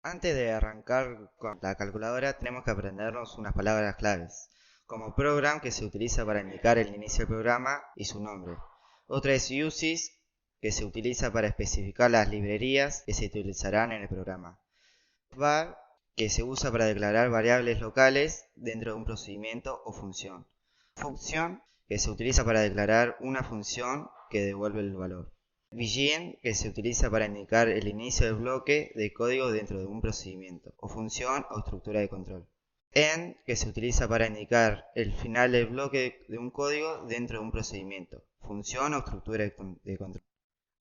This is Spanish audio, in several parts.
Antes de arrancar con la calculadora tenemos que aprendernos unas palabras claves, como program, que se utiliza para indicar el inicio del programa y su nombre. Otra es uses, que se utiliza para especificar las librerías que se utilizarán en el programa. Var, que se usa para declarar variables locales dentro de un procedimiento o función. Function, que se utiliza para declarar una función que devuelve el valor. Begin, que se utiliza para indicar el inicio del bloque de código dentro de un procedimiento, o función o estructura de control. End, que se utiliza para indicar el final del bloque de un código dentro de un procedimiento, función o estructura de control.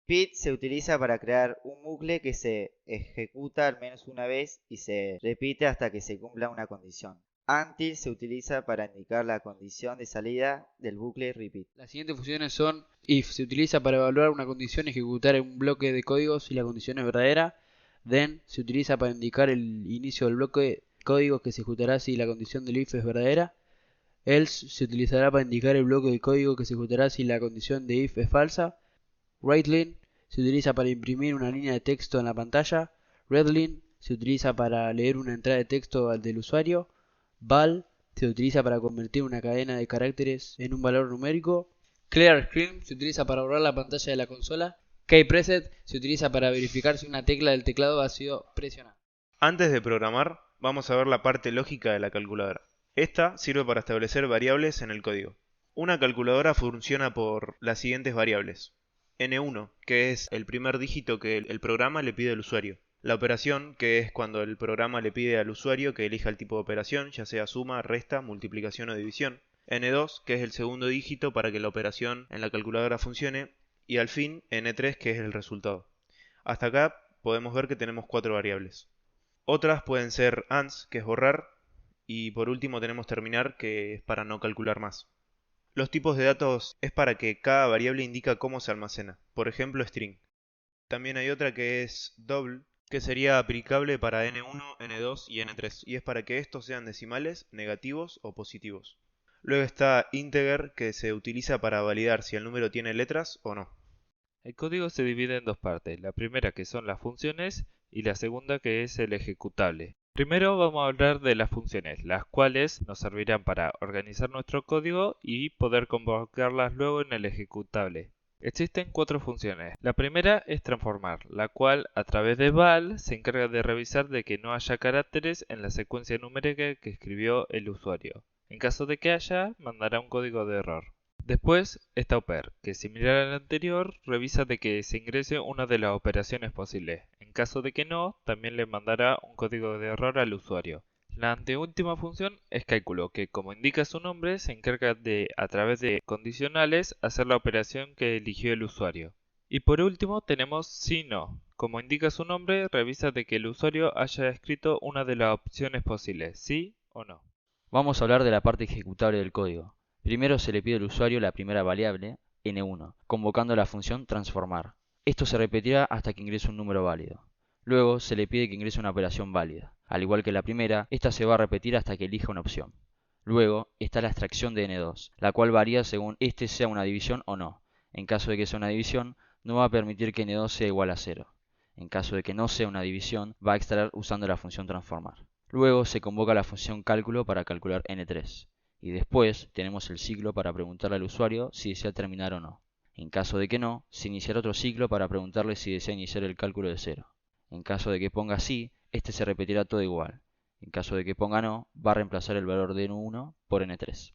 Repeat se utiliza para crear un bucle que se ejecuta al menos una vez y se repite hasta que se cumpla una condición. Until se utiliza para indicar la condición de salida del bucle repeat. Las siguientes funciones son if, se utiliza para evaluar una condición, ejecutar en un bloque de código si la condición es verdadera. Then, se utiliza para indicar el inicio del bloque de código que se ejecutará si la condición del if es verdadera. Else, se utilizará para indicar el bloque de código que se ejecutará si la condición de if es falsa. WriteLine, se utiliza para imprimir una línea de texto en la pantalla. ReadLine, se utiliza para leer una entrada de texto del usuario. Val, se utiliza para convertir una cadena de caracteres en un valor numérico. Clear Screen, se utiliza para borrar la pantalla de la consola. KeyPreset, se utiliza para verificar si una tecla del teclado ha sido presionada. Antes de programar, vamos a ver la parte lógica de la calculadora. Esta sirve para establecer variables en el código. Una calculadora funciona por las siguientes variables. N1, que es el primer dígito que el programa le pide al usuario. La operación, que es cuando el programa le pide al usuario que elija el tipo de operación, ya sea suma, resta, multiplicación o división. N2, que es el segundo dígito para que la operación en la calculadora funcione. Y al fin, N3, que es el resultado. Hasta acá podemos ver que tenemos cuatro variables. Otras pueden ser ANDs, que es borrar, y por último tenemos terminar, que es para no calcular más. Los tipos de datos es para que cada variable indica cómo se almacena, por ejemplo string. También hay otra que es double, que sería aplicable para n1, n2 y n3, y es para que estos sean decimales, negativos o positivos. Luego está integer, que se utiliza para validar si el número tiene letras o no. El código se divide en dos partes, la primera que son las funciones y la segunda que es el ejecutable. Primero vamos a hablar de las funciones, las cuales nos servirán para organizar nuestro código y poder convocarlas luego en el ejecutable. Existen cuatro funciones. La primera es transformar, la cual a través de val se encarga de revisar de que no haya caracteres en la secuencia numérica que escribió el usuario. En caso de que haya, mandará un código de error. Después está oper, que similar al anterior, revisa de que se ingrese una de las operaciones posibles. En caso de que no, también le mandará un código de error al usuario. La anteúltima función es cálculo, que como indica su nombre, se encarga de, a través de condicionales, hacer la operación que eligió el usuario. Y por último tenemos si no. Como indica su nombre, revisa de que el usuario haya escrito una de las opciones posibles, sí o no. Vamos a hablar de la parte ejecutable del código. Primero se le pide al usuario la primera variable, n1, convocando la función transformar. Esto se repetirá hasta que ingrese un número válido. Luego se le pide que ingrese una operación válida. Al igual que la primera, esta se va a repetir hasta que elija una opción. Luego está la extracción de n2, la cual varía según este sea una división o no. En caso de que sea una división, no va a permitir que n2 sea igual a 0. En caso de que no sea una división, va a extraer usando la función transformar. Luego se convoca la función cálculo para calcular n3. Y después tenemos el ciclo para preguntarle al usuario si desea terminar o no. En caso de que no, se iniciará otro ciclo para preguntarle si desea iniciar el cálculo de 0. En caso de que ponga sí, este se repetirá todo igual. En caso de que ponga no, va a reemplazar el valor de n1 por n3.